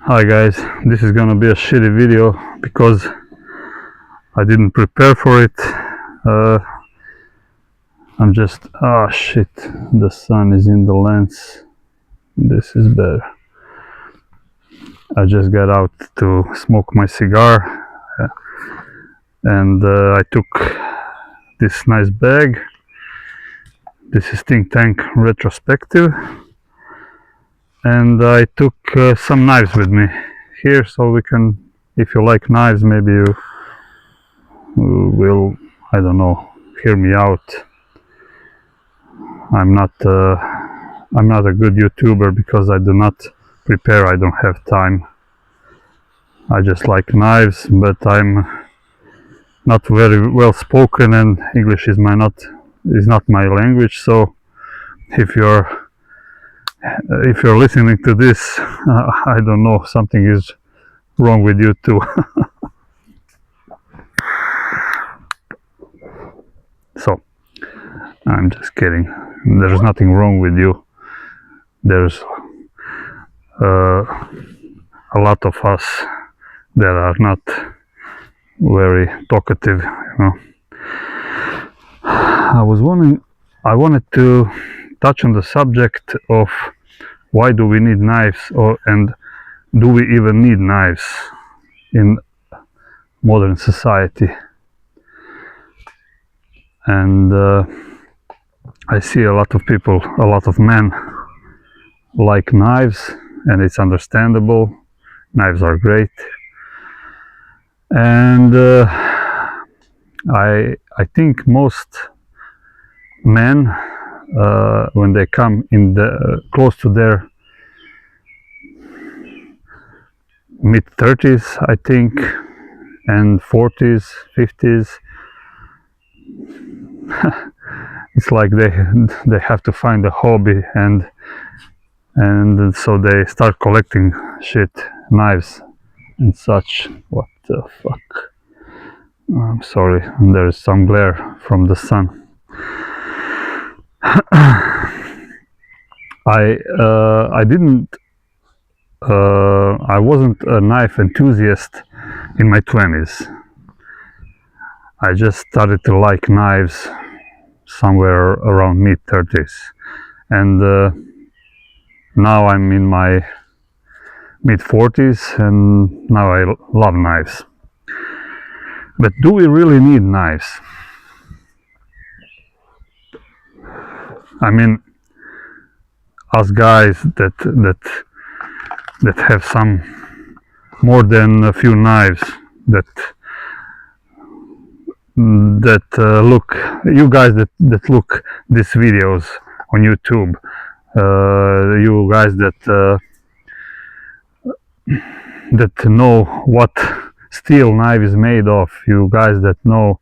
Hi guys, this is gonna be a shitty video because I didn't prepare for it. I'm just, shit, the sun is in the lens. This is better. I just got out to smoke my cigar and I took this nice bag. This is Think Tank Retrospective, and I took some knives with me here, so we can, if you like knives, maybe you will, I don't know, hear me out. I'm not a good YouTuber because I do not prepare. I don't have time. I just like knives, but I'm not very well spoken, and English is not my language. So if you're listening to this, I don't know, something is wrong with you too. So I'm just kidding. There's nothing wrong with you. There's a lot of us that are not very talkative, you know. I wanted to touch on the subject of why do we need knives, and do we even need knives in modern society. And I see a lot of people, a lot of men like knives, and it's understandable. Knives are great, and I think most men, when they come in close to their mid-30s, I think, and 40s, 50s, it's like they have to find a hobby, and so they start collecting shit, knives and such. What the fuck? I'm sorry, there is some glare from the sun. I wasn't a knife enthusiast in my 20s. I just started to like knives somewhere around mid-30s, and now I'm in my mid-40s, and now I love knives. But do we really need knives? I mean, us guys that have some more than a few knives, that look, you guys that look these videos on YouTube, you guys that know what steel knife is made of, you guys that know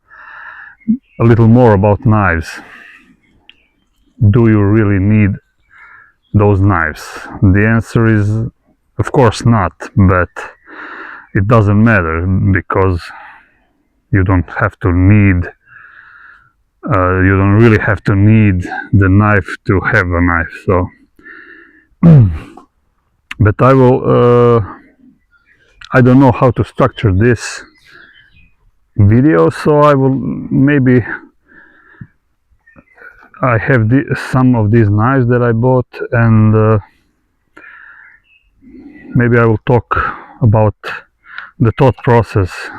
a little more about knives, do you really need those knives? The answer is, of course not, but it doesn't matter, because you don't really have to need the knife to have a knife. So but I don't know how to structure this video, so I have some of these knives that I bought, and maybe I will talk about the thought process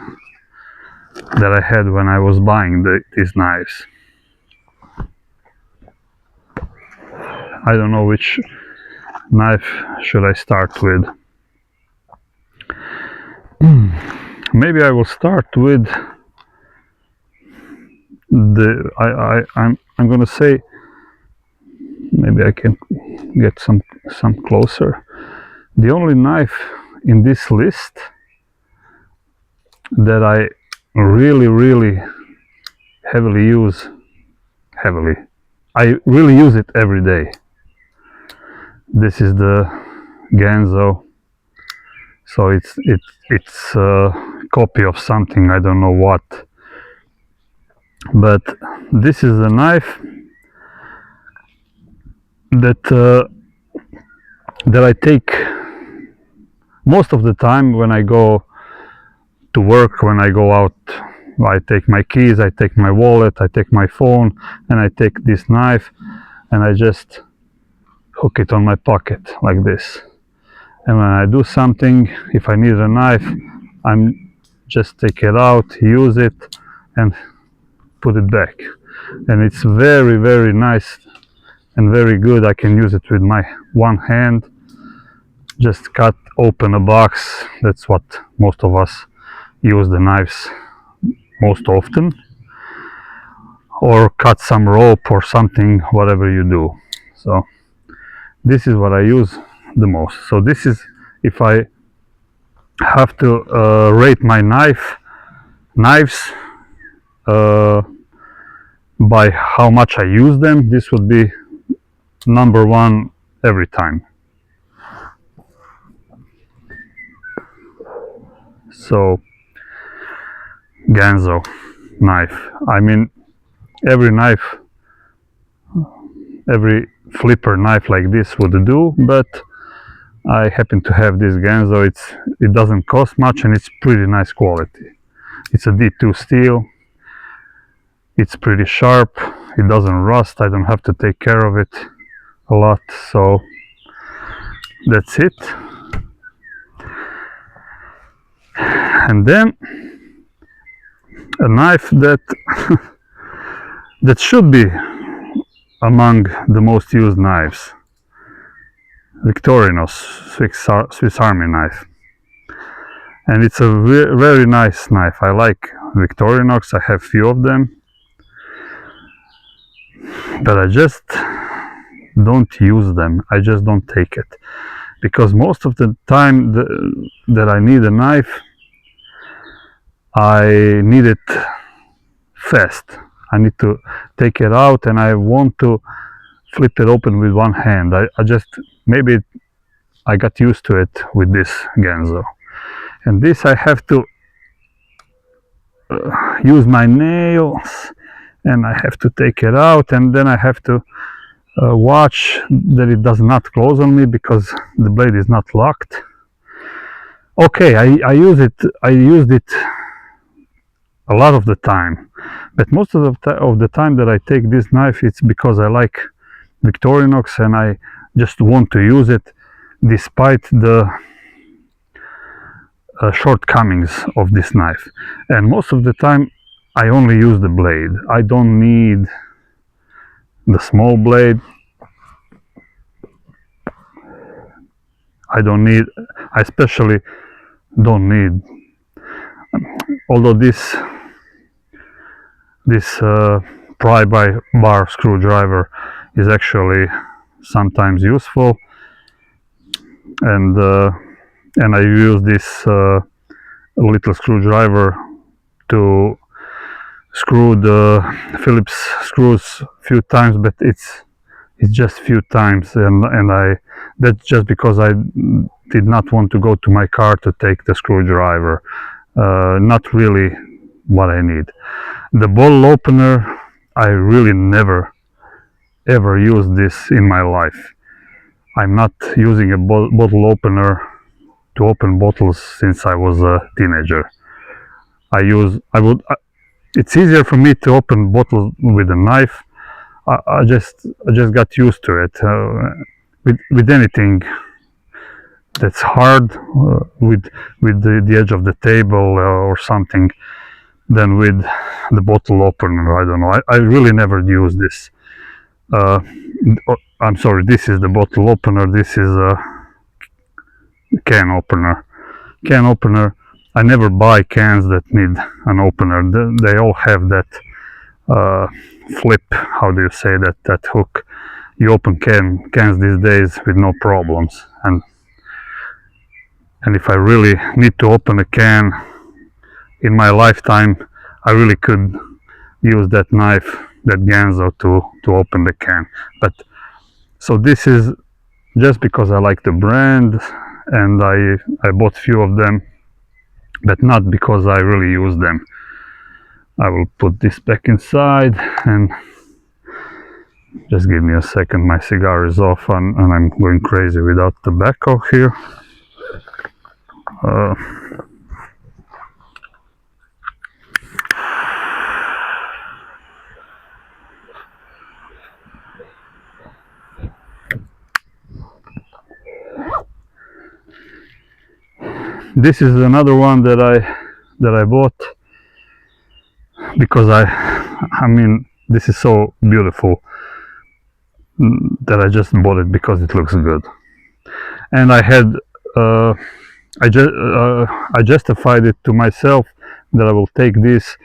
that I had when I was buying these knives. I don't know which knife should I start with. Maybe I will start with I'm gonna say, maybe I can get some closer. The only knife in this list that I really heavily use, I really use it every day. This is the Ganzo. So it's a copy of something, I don't know what. But this is a knife that I take most of the time when I go to work, when I go out, I take my keys, I take my wallet, I take my phone, and I take this knife and I just hook it on my pocket like this. And when I do something, if I need a knife, I'm just take it out, use it, and put it back. And it's very, very nice and very good. I can use it with my one hand. Just cut open a box. That's what most of us use the knives most often. Or cut some rope or something, whatever you do. So this is what I use the most. So this is, if I have to rate my knives by how much I use them, this would be number one every time. So Ganzo knife, I mean, every knife, every flipper knife like this would do, but I happen to have this Ganzo. It doesn't cost much and it's pretty nice quality. It's a D2 steel. It's pretty sharp. It doesn't rust. I don't have to take care of it a lot. So that's it. And then a knife that that should be among the most used knives. Victorinox Swiss Army knife. And it's a very nice knife. I like Victorinox. I have few of them. But I just don't use them. I just don't take it. Because most of the time that I need a knife, I need it fast. I need to take it out and I want to flip it open with one hand. I just, maybe I got used to it with this Ganzo. And this I have to use my nails and I have to take it out, and then I have to watch that it does not close on me because the blade is not locked. Okay, I used it a lot of the time, but most of the time that I take this knife, it's because I like Victorinox and I just want to use it despite the shortcomings of this knife. And most of the time I only use the blade. I don't need the small blade. I especially don't need, although this pry-bar screwdriver is actually sometimes useful, and I use this little screwdriver to screw the Phillips screws a few times, but it's just few times, and that's just because I did not want to go to my car to take the screwdriver. Not really what I need. The bottle opener, I really never ever used this in my life. I'm not using a bottle opener to open bottles since I was a teenager. It's easier for me to open bottles with a knife. I just got used to it. With anything that's hard, with the edge of the table or something, than with the bottle opener. I don't know. I really never use this. I'm sorry, this is the bottle opener. This is a can opener. Can opener. I never buy cans that need an opener. They all have that flip. How do you say that? That hook. You open cans these days with no problems. And if I really need to open a can in my lifetime, I really could use that knife, that Ganzo, to open the can. But so this is just because I like the brand and I bought few of them, but not because I really use them. I will put this back inside, and just give me a second. My cigar is off and I'm going crazy without tobacco here. this is another one that I bought because I mean, this is so beautiful that I just bought it because it looks good. And I had I justified it to myself that I will take this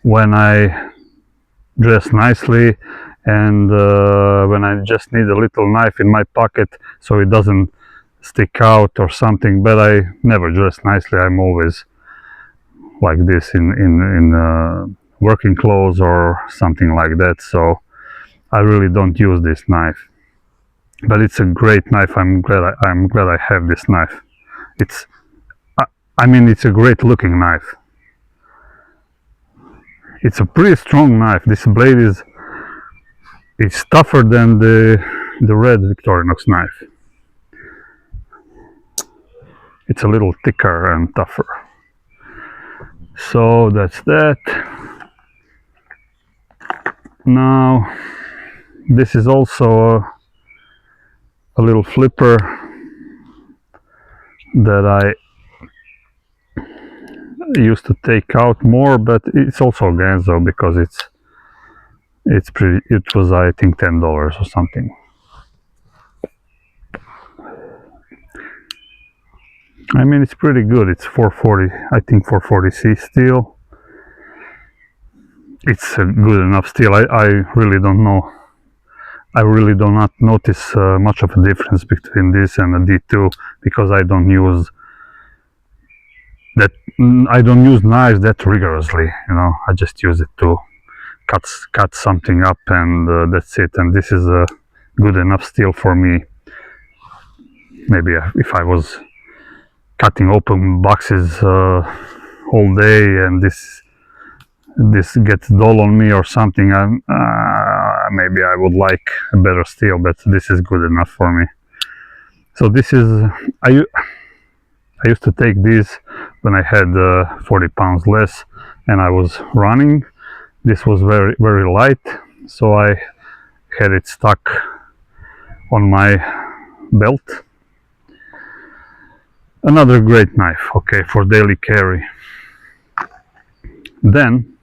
when I dress nicely and when I just need a little knife in my pocket so it doesn't stick out or something. But I never dress nicely. I'm always like this in working clothes or something like that, so I really don't use this knife. But it's a great knife. I'm glad I have this knife. I mean, it's a great looking knife. It's a pretty strong knife. This blade is tougher than the red Victorinox knife. It's a little thicker and tougher. So that's that. Now this is also a little flipper that I used to take out more, but it's also Ganzo because it's pretty. It was, I think, $10 or something. I mean, it's pretty good. It's 440, I think 440C steel. It's a good enough steel. I really don't know. I really do not notice much of a difference between this and a D2 because I don't use that. I don't use knives that rigorously. You know, I just use it to cut something up, and that's it. And this is a good enough steel for me. Maybe if I was cutting open boxes all day and this gets dull on me or something, maybe I would like a better steel, but this is good enough for me. So this is, I used to take these when I had 40 pounds less and I was running. This was very, very light, so I had it stuck on my belt. Another great knife, okay, for daily carry. Then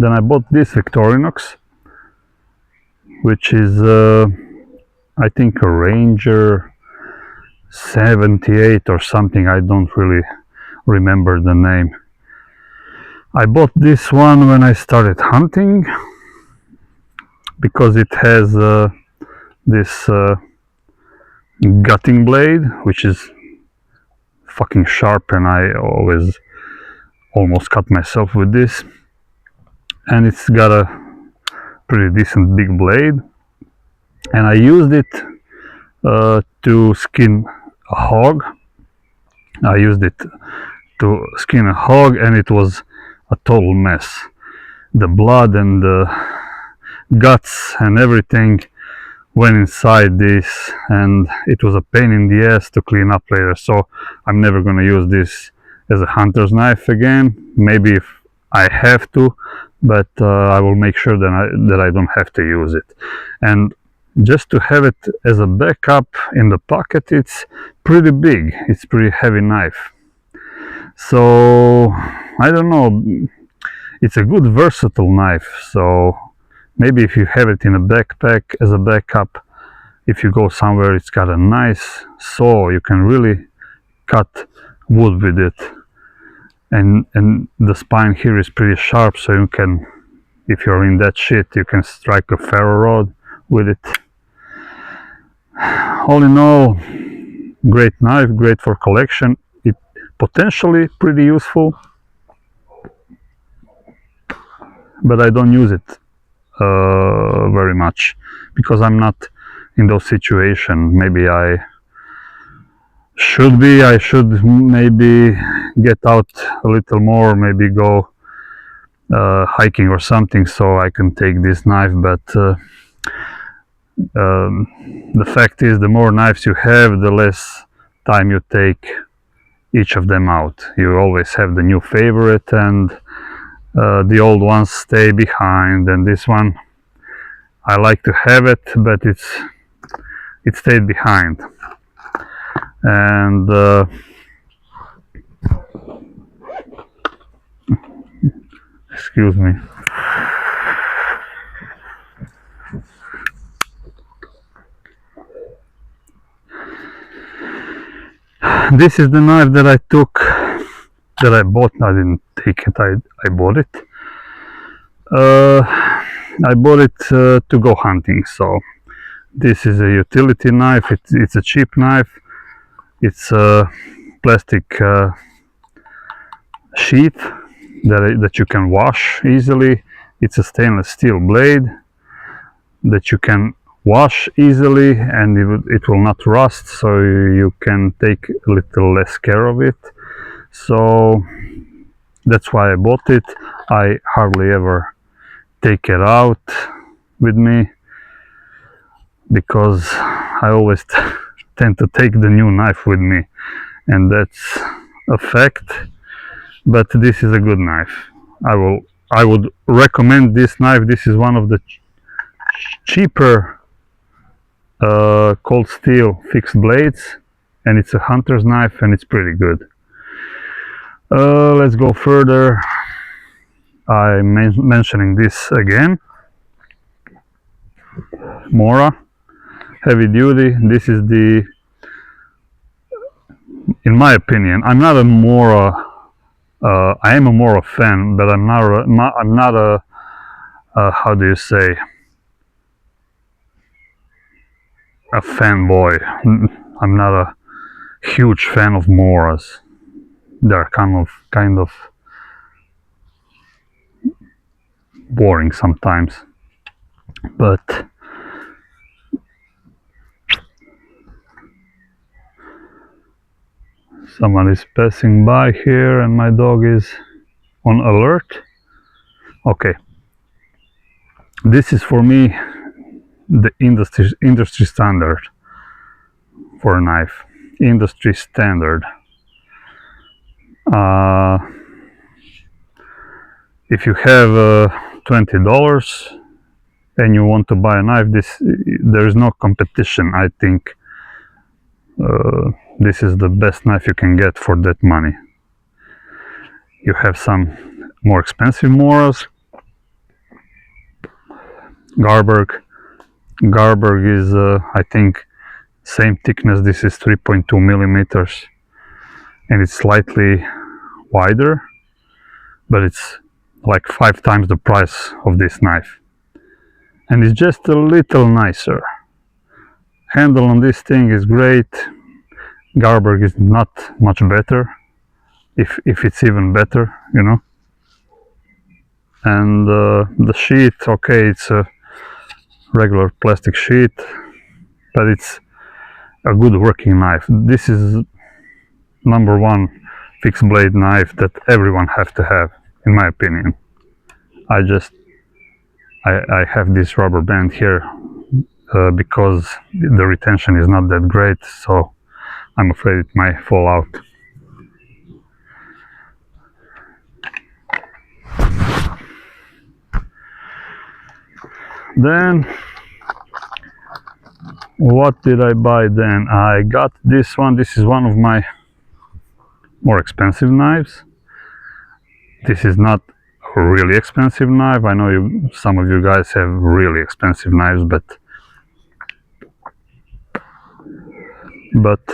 I bought this Victorinox, which is I think a Ranger 78 or something. I don't really remember the name. I bought this one when I started hunting because it has this gutting blade, which is fucking sharp, and I always almost cut myself with this. And it's got a pretty decent big blade, and I used it to skin a hog. I used it to skin a hog, and it was a total mess. The blood and the guts and everything went inside this, and it was a pain in the ass to clean up later. So I'm never going to use this as a hunter's knife again. Maybe if I have to, but I will make sure that I don't have to use it. And just to have it as a backup in the pocket, it's pretty big. It's pretty heavy knife. So I don't know. It's a good versatile knife. So maybe if you have it in a backpack as a backup, if you go somewhere, it's got a nice saw. You can really cut wood with it. And the spine here is pretty sharp, so you can, if you're in that shit, you can strike a ferro rod with it. All in all, great knife, great for collection. It potentially pretty useful, but I don't use it very much because I'm not in those situations. Maybe I should be. I should maybe get out a little more, maybe go hiking or something, so I can take this knife. But The fact is, the more knives you have, the less time you take each of them out. You always have the new favorite, and the old ones stay behind. And this one, I like to have it, but it stayed behind. And excuse me. This is the knife that I took, that I bought. I didn't take it, I bought it. I bought it to go hunting. So this is a utility knife. It's a cheap knife. It's a plastic sheath that you can wash easily. It's a stainless steel blade that you can wash easily, and it will not rust, so you can take a little less care of it. So that's why I bought it. I hardly ever take it out with me, because I always tend to take the new knife with me, and that's a fact. But this is a good knife. I would recommend this knife. This is one of the cheaper cold steel fixed blades, and it's a hunter's knife, and it's pretty good. Let's go further. I'm mentioning this again. Mora heavy duty. This is the, in my opinion, I'm not a Mora. I am a Mora fan, but I'm not a how do you say, a fanboy. I'm not a huge fan of Moras. They're kind of boring sometimes. But someone is passing by here, and my dog is on alert. Okay. This is for me the industry standard for a knife. Industry standard. If you have $20 and you want to buy a knife, there is no competition. I think this is the best knife you can get for that money. You have some more expensive Moras. Garberg is I think same thickness. This is 3.2 millimeters, and it's slightly wider, but it's like 5 times the price of this knife, and it's just a little nicer. Handle on this thing is great. Garberg is not much better, if it's even better, you know. And the sheet, okay, it's a regular plastic sheet, but it's a good working knife. This is #1 fixed blade knife that everyone has to have, in my opinion. I have this rubber band here because the retention is not that great, so I'm afraid it might fall out. Then, what did I buy then? I got this one. This is one of my more expensive knives. This is not a really expensive knife. I know some of you guys have really expensive knives, but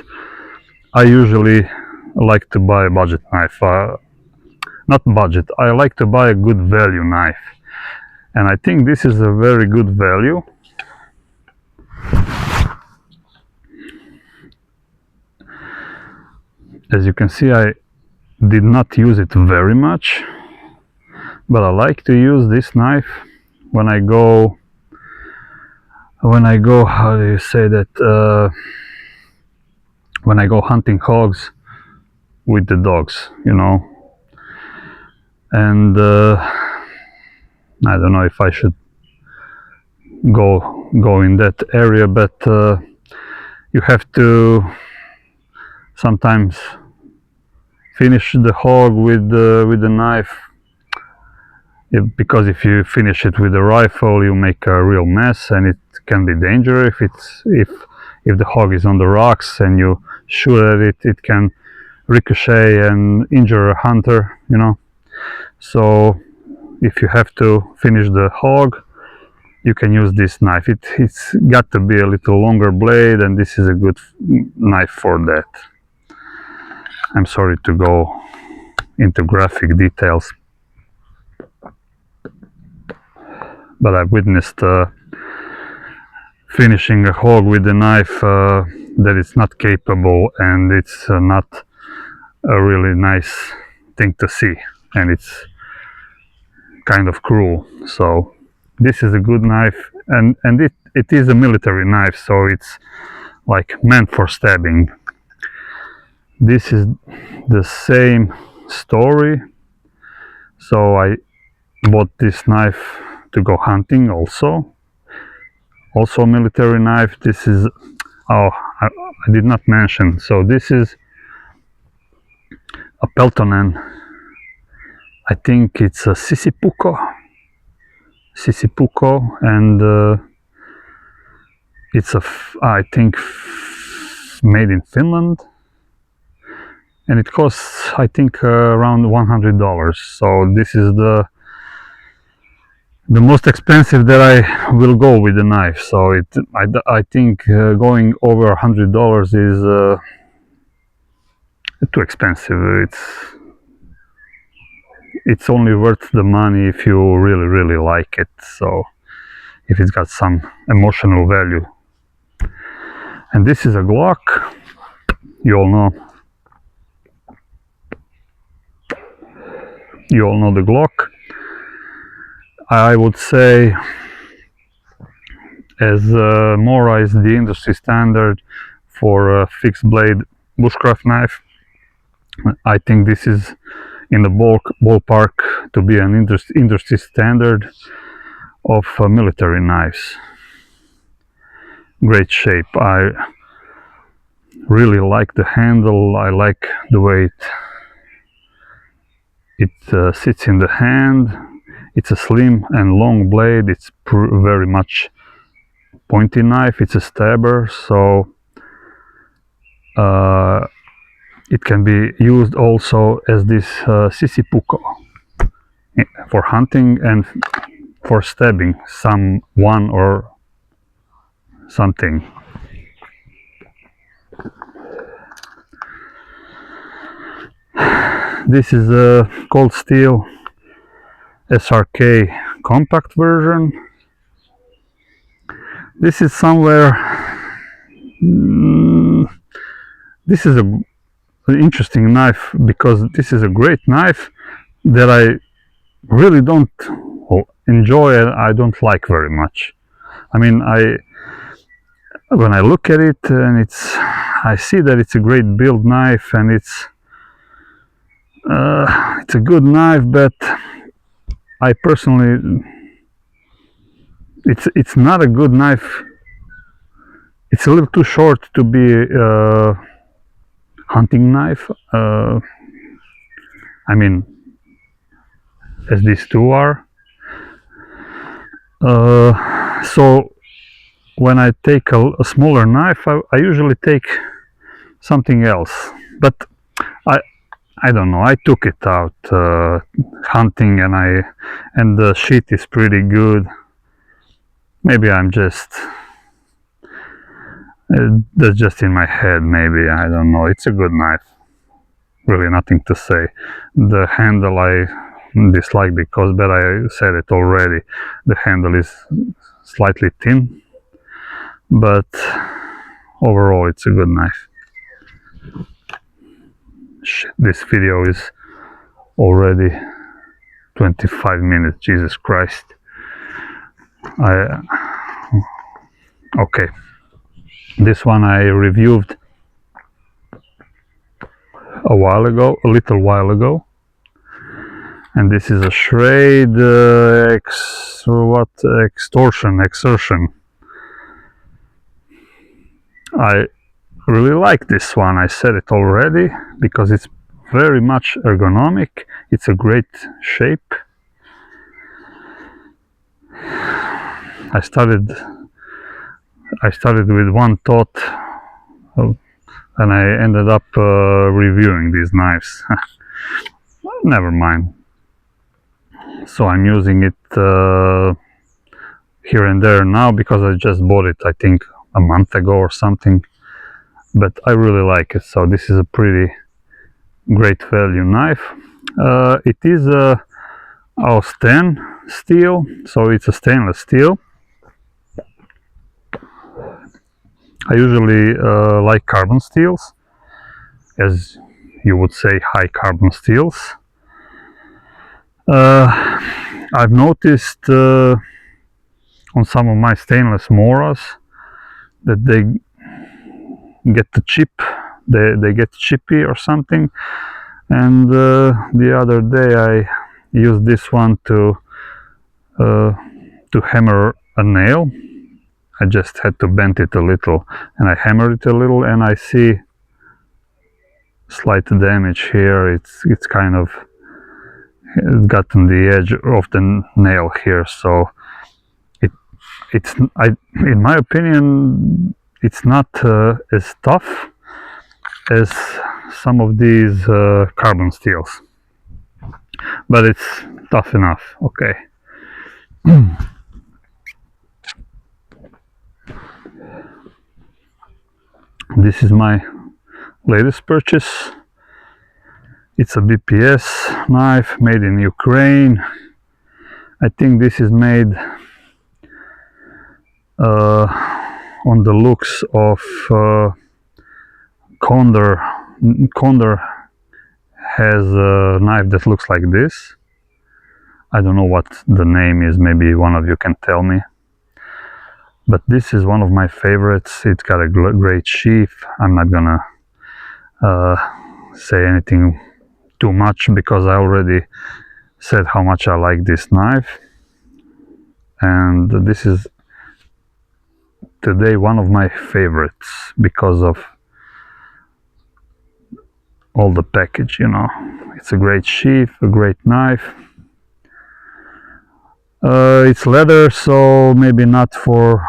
I usually like to buy a budget knife. Not budget, I like to buy a good value knife, and I think this is a very good value. As you can see, I did not use it very much, but I like to use this knife when I go, how do you say that, when I go hunting hogs with the dogs, you know. And I don't know if I should go in that area, but you have to sometimes finish the hog with the knife, because if you finish it with a rifle you make a real mess and it can be dangerous. If the hog is on the rocks and you shoot at it, it can ricochet and injure a hunter, you know. So if you have to finish the hog, you can use this knife. It's got to be a little longer blade, and this is a good knife for that. I'm sorry to go into graphic details, but I've witnessed finishing a hog with a knife that is not capable, and it's not a really nice thing to see, and it's kind of cruel. So this is a good knife, and it is a military knife, so it's like meant for stabbing. This is the same story. So I bought this knife to go hunting, also a military knife. This is, oh, I did not mention, so this is a Peltonen. I think it's a Sisipuko, and it's I think made in Finland, and it costs, I think, around $100. So this is the most expensive that I will go with the knife. So I think going over $100 is too expensive. It's only worth the money if you really like it. So if it's got some emotional value. And this is a Glock. You all know the Glock. I would say, as Mora is the industry standard for a fixed blade bushcraft knife, I think this is in the ballpark to be an industry standard of military knives. Great shape. I really like the handle. I like the way it sits in the hand. It's a slim and long blade. It's very much pointy knife. It's a stabber, so it can be used also as this Sisipuko for hunting and for stabbing someone or something. This is a Cold Steel SRK compact version. This is somewhere. This is an interesting knife, because this is a great knife that I really don't enjoy and I don't like very much. I mean, when I look at it, and I see that it's a great build knife, and it's a good knife, but I personally, it's not a good knife. It's a little too short to be a hunting knife. I mean, as these two are. So when I take a smaller knife, I usually take something else. But I don't know. I took it out hunting, and the sheet is pretty good. Maybe I'm just that's just in my head. Maybe, I don't know. It's a good knife. Really, nothing to say. The handle I dislike because, but I said it already. The handle is slightly thin, but overall, it's a good knife. Shit, this video is already 25 minutes. Jesus Christ. Okay. This one I reviewed a little while ago, And this is a Schrade exertion. I really like this one. I said it already because it's very much ergonomic. It's a great shape. I started with one thought, and I ended up reviewing these knives. Never mind. So I'm using it here and there now because I just bought it, I think, a month ago or something. But I really like it. So this is a pretty great value knife. It is a Austen steel, so it's a stainless steel. I usually like carbon steels, as you would say, high carbon steels. I've noticed on some of my stainless Moras that they get the chip, they get chippy or something. And the other day I used this one to hammer a nail. I just had to bend it a little, and I hammered it a little, and I see slight damage here. It's kind of gotten the edge of the nail here, so in my opinion, it's not as tough as some of these carbon steels, but it's tough enough. Okay. This is my latest purchase. It's a BPS knife made in Ukraine. I think this is made on the looks of Condor. Condor has a knife that looks like this. I don't know what the name is, maybe one of you can tell me. But this is one of my favorites. It's got a great sheath. I'm not gonna say anything too much because I already said how much I like this knife. And this is today one of my favorites because of all the package, you know. It's a great sheath, a great knife. It's leather, so maybe not for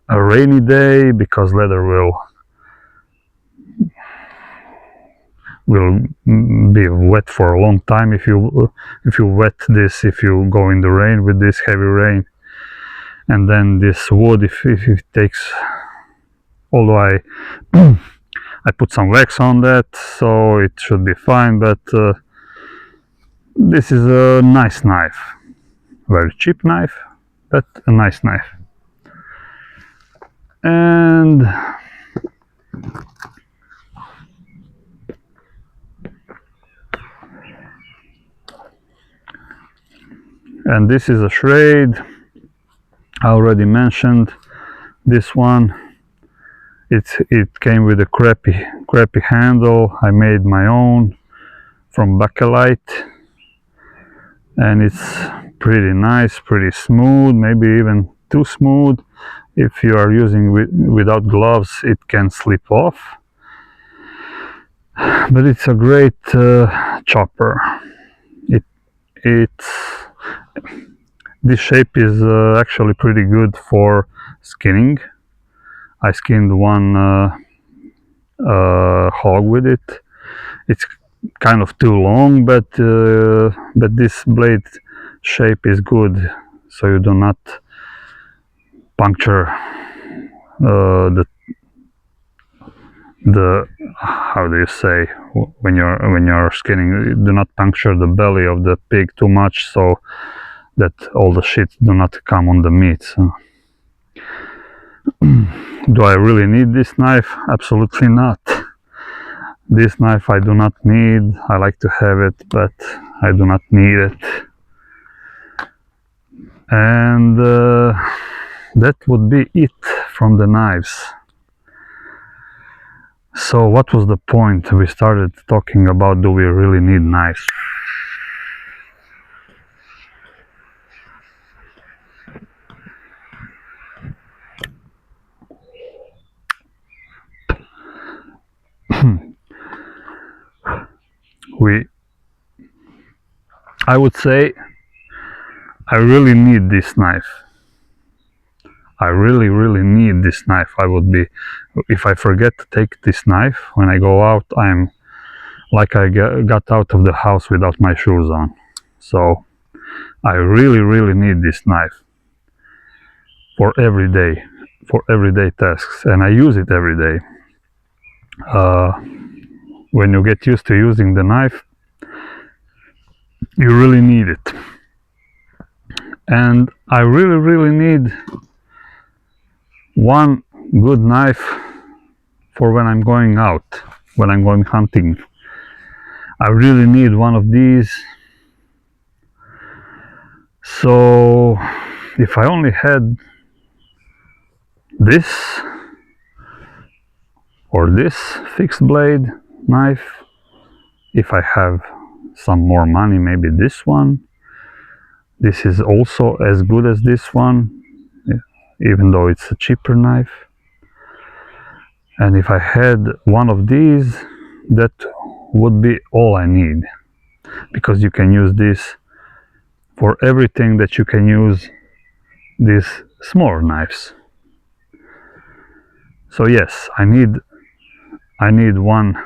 a rainy day, because leather will be wet for a long time if you wet this, if you go in the rain with this heavy rain. And then this wood, if it takes, although I put some wax on that, so it should be fine. But this is a nice knife, very cheap knife, but a nice knife. And this is a Schrade. I already mentioned this one. It came with a crappy handle. I made my own from Bakelite, and it's pretty nice, pretty smooth, maybe even too smooth. If you are using without gloves, it can slip off. But it's a great chopper. This shape is actually pretty good for skinning. I skinned one hog with it. It's kind of too long, but this blade shape is good, so you do not puncture the how do you say, when you're skinning, you do not puncture the belly of the pig too much, so that all the shit do not come on the meat. So. Do I really need this knife? Absolutely not. This knife I do not need. I like to have it, but I do not need it. And that would be it from the knives. So what was the point? We started talking about, do we really need knives? I would say I really need this knife. I really need this knife. If I forget to take this knife when I go out, I'm like I got out of the house without my shoes on. So I really need this knife for everyday tasks, and I use it every day. When you get used to using the knife, you really need it. And I really need one good knife for when I'm going out, when I'm going hunting. I really need one of these. So if I only had this or this fixed blade knife, if I have some more money, maybe this one. This is also as good as this one, even though it's a cheaper knife. And if I had one of these, that would be all I need, because you can use this for everything that you can use these smaller knives. So yes, I need one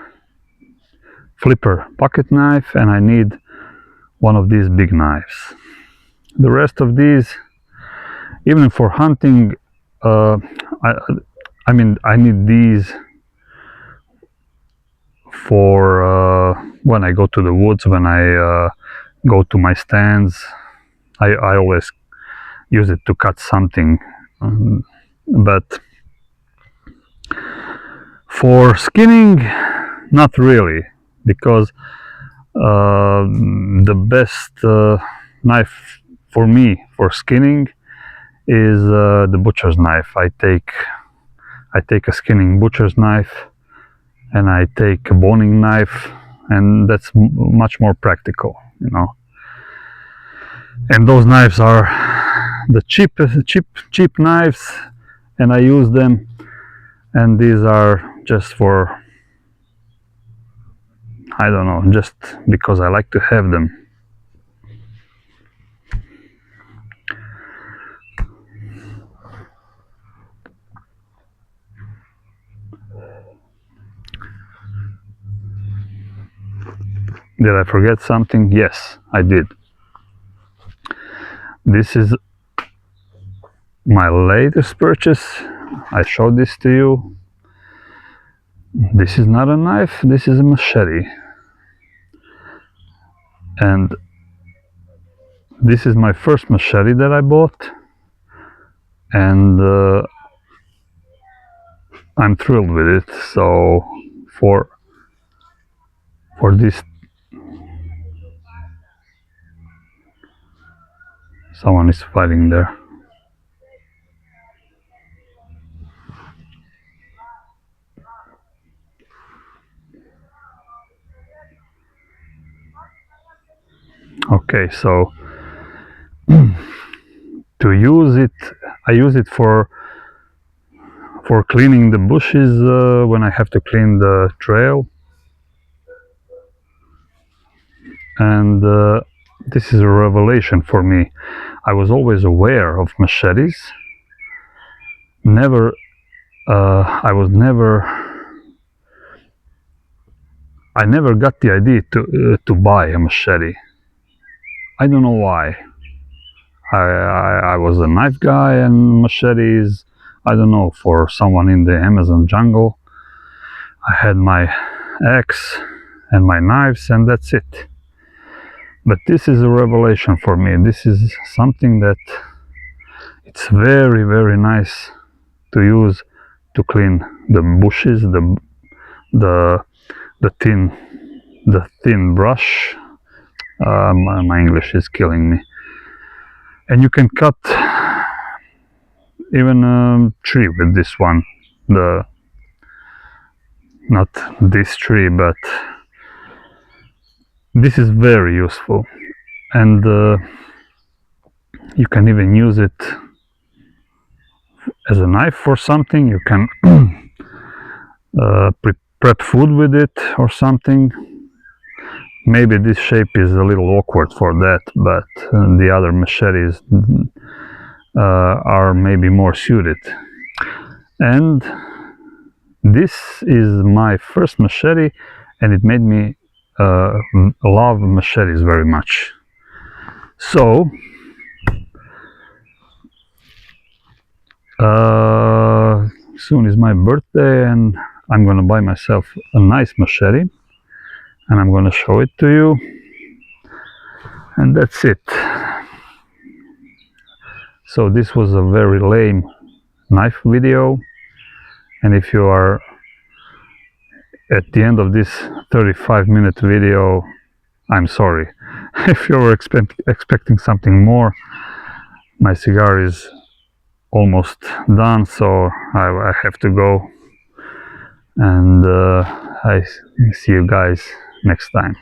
flipper pocket knife, and I need one of these big knives. The rest of these, even for hunting, I mean, I need these for when I go to the woods, when I go to my stands. I always use it to cut something, but for skinning, not really, because the best knife for me for skinning is the butcher's knife. I take a skinning butcher's knife, and I take a boning knife, and that's much more practical, you know. And those knives are the cheap knives, and I use them. And these are just for, I don't know, just because I like to have them. Did I forget something? Yes, I did. This is my latest purchase. I showed this to you. This is not a knife, this is a machete. And this is my first machete that I bought. And I'm thrilled with it. So for this, someone is fighting there. Okay, so to use it, I use it for cleaning the bushes when I have to clean the trail. And this is a revelation for me. I was always aware of machetes. I never got the idea to buy a machete. I don't know why. I was a knife guy, and machetes, I don't know, for someone in the Amazon jungle. I had my axe and my knives, and that's it. But this is a revelation for me. This is something that it's very nice to use to clean the bushes, the thin brush. My English is killing me. And you can cut even a tree with this one. Not this tree, but this is very useful. And you can even use it as a knife for something. You can prep food with it or something. maybe this shape is a little awkward for that, but the other machetes are maybe more suited. And this is my first machete, and it made me love machetes very much. So soon is my birthday, and I'm gonna buy myself a nice machete, and I'm gonna show it to you, and that's it. So this was a very lame knife video, and if you are at the end of this 35-minute video, I'm sorry. If you were expecting something more, my cigar is almost done, so I have to go, and I see you guys next time.